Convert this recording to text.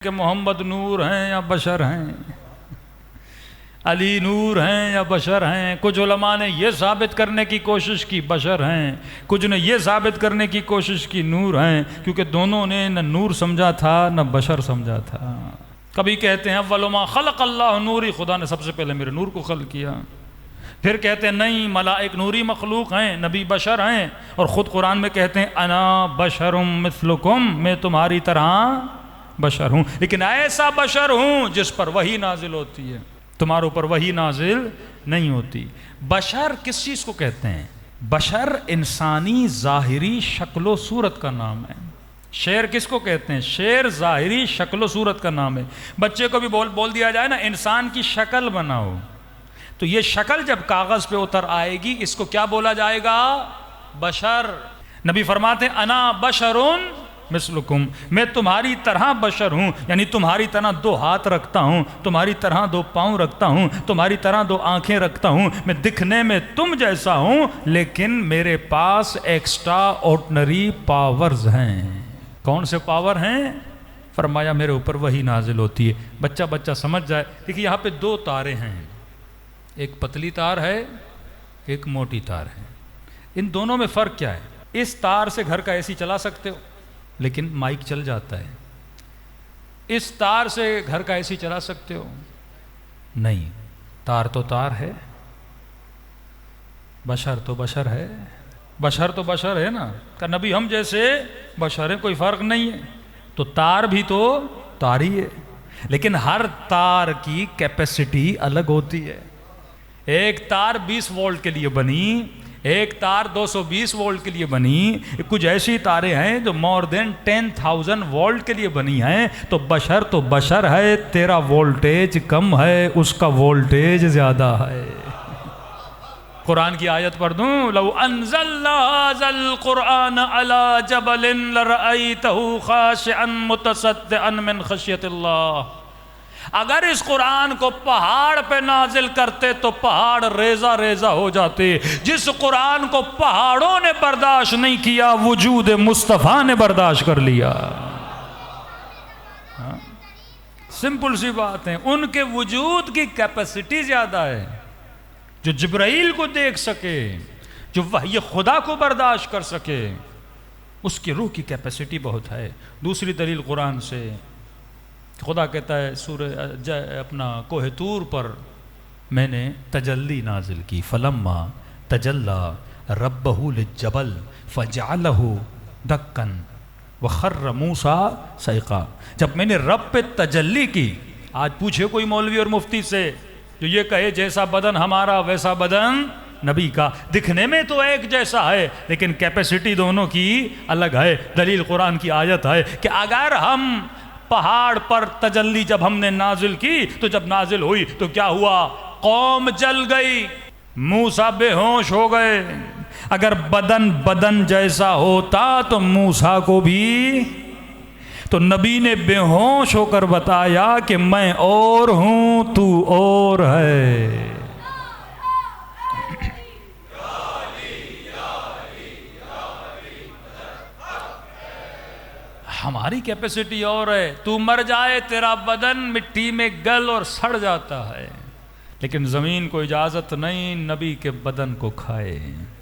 کہ محمد نور ہیں یا بشر ہیں، علی نور ہیں یا بشر ہیں۔ کچھ علماء نے یہ ثابت کرنے کی کوشش کی بشر ہیں، کچھ نے یہ ثابت کرنے کی کوشش کی نور ہیں، کیونکہ دونوں نے نہ نور سمجھا تھا نہ بشر سمجھا تھا۔ کبھی کہتے ہیں اول ما خلق اللہ نوری، خدا نے سب سے پہلے میرے نور کو خلق کیا۔ پھر کہتے ہیں نہیں، ملائک نوری مخلوق ہیں، نبی بشر ہیں، اور خود قرآن میں کہتے ہیں انا بشر مثلکم، میں تمہاری طرح بشر ہوں، لیکن ایسا بشر ہوں جس پر وحی نازل ہوتی ہے، تمہارے اوپر وحی نازل نہیں ہوتی۔ بشر کس چیز کو کہتے ہیں؟ بشر انسانی ظاہری شکل و صورت کا نام ہے۔ شعر کس کو کہتے ہیں؟ شعر ظاہری شکل و صورت کا نام ہے۔ بچے کو بھی بول دیا جائے نا انسان کی شکل بناؤ، تو یہ شکل جب کاغذ پہ اتر آئے گی اس کو کیا بولا جائے گا؟ بشر۔ نبی فرماتے ہیں انا بشرون مثلکم، میں تمہاری طرح بشر ہوں، یعنی تمہاری طرح دو ہاتھ رکھتا ہوں، تمہاری طرح دو پاؤں رکھتا ہوں، تمہاری طرح دو آنکھیں رکھتا ہوں، میں دکھنے میں تم جیسا ہوں، لیکن میرے پاس ایکسٹرا آرڈنری پاورز ہیں۔ کون سے پاور ہیں؟ فرمایا میرے اوپر وحی نازل ہوتی ہے۔ بچہ سمجھ جائے۔ دیکھیے یہاں پہ دو تاریں ہیں، ایک پتلی تار ہے، ایک موٹی تار ہے۔ ان دونوں میں فرق کیا ہے؟ اس تار سے گھر کا اے سی چلا سکتے ہو لیکن مائک چل جاتا ہے، اس تار سے گھر کا اے سی چلا سکتے ہو؟ نہیں۔ تار تو تار ہے، بشر تو بشر ہے، بشر تو بشر ہے نا، کہ نبی ہم جیسے بشر ہیں، کوئی فرق نہیں ہے۔ تو تار بھی تو تار ہی ہے، لیکن ہر تار کی کیپیسٹی الگ ہوتی ہے۔ ایک تار 20 وولٹ کے لیے بنی، ایک تار 220 وولٹ کے لیے بنی، کچھ ایسی تاریں ہیں جو مور دین 10,000 وولٹ کے لیے بنی ہیں۔ تو بشر ہے، تیرا وولٹیج کم ہے، اس کا وولٹیج زیادہ ہے۔ قرآن کی آیت پڑھ دوں، لو انزلنا ھذا القرآن علی جبل لرأیتہ خاشعا متصدعا من خشیۃ اللہ، اگر اس قرآن کو پہاڑ پہ نازل کرتے تو پہاڑ ریزہ ریزہ ہو جاتے۔ جس قرآن کو پہاڑوں نے برداشت نہیں کیا، وجود مصطفیٰ نے برداشت کر لیا۔ سمپل سی بات ہے، ان کے وجود کی کیپیسٹی زیادہ ہے، جو جبرائیل کو دیکھ سکے، جو وحی خدا کو برداشت کر سکے، اس کی روح کی کیپیسٹی بہت ہے۔ دوسری دلیل قرآن سے، خدا کہتا ہے سورہ اپنا کوہ طور پر میں نے تجلی نازل کی، فلما تجلی ربہ للجبل فجعلہ دکا وخر موسیٰ صعقا، جب میں نے رب پہ تجلی کی۔ آج پوچھے کوئی مولوی اور مفتی سے جو یہ کہے جیسا بدن ہمارا ویسا بدن نبی کا، دکھنے میں تو ایک جیسا ہے لیکن کیپیسٹی دونوں کی الگ ہے۔ دلیل قرآن کی آیت ہے کہ اگر ہم پہاڑ پر تجلی جب ہم نے نازل کی تو جب نازل ہوئی تو کیا ہوا؟ قوم جل گئی، موسیٰ بے ہوش ہو گئے۔ اگر بدن جیسا ہوتا تو موسیٰ کو بھی، تو نبی نے بے ہوش ہو کر بتایا کہ میں اور ہوں تو اور ہے۔ ہماری کیپیسٹی اور ہے، تو مر جائے تیرا بدن مٹی میں گل اور سڑ جاتا ہے، لیکن زمین کو اجازت نہیں نبی کے بدن کو کھائے۔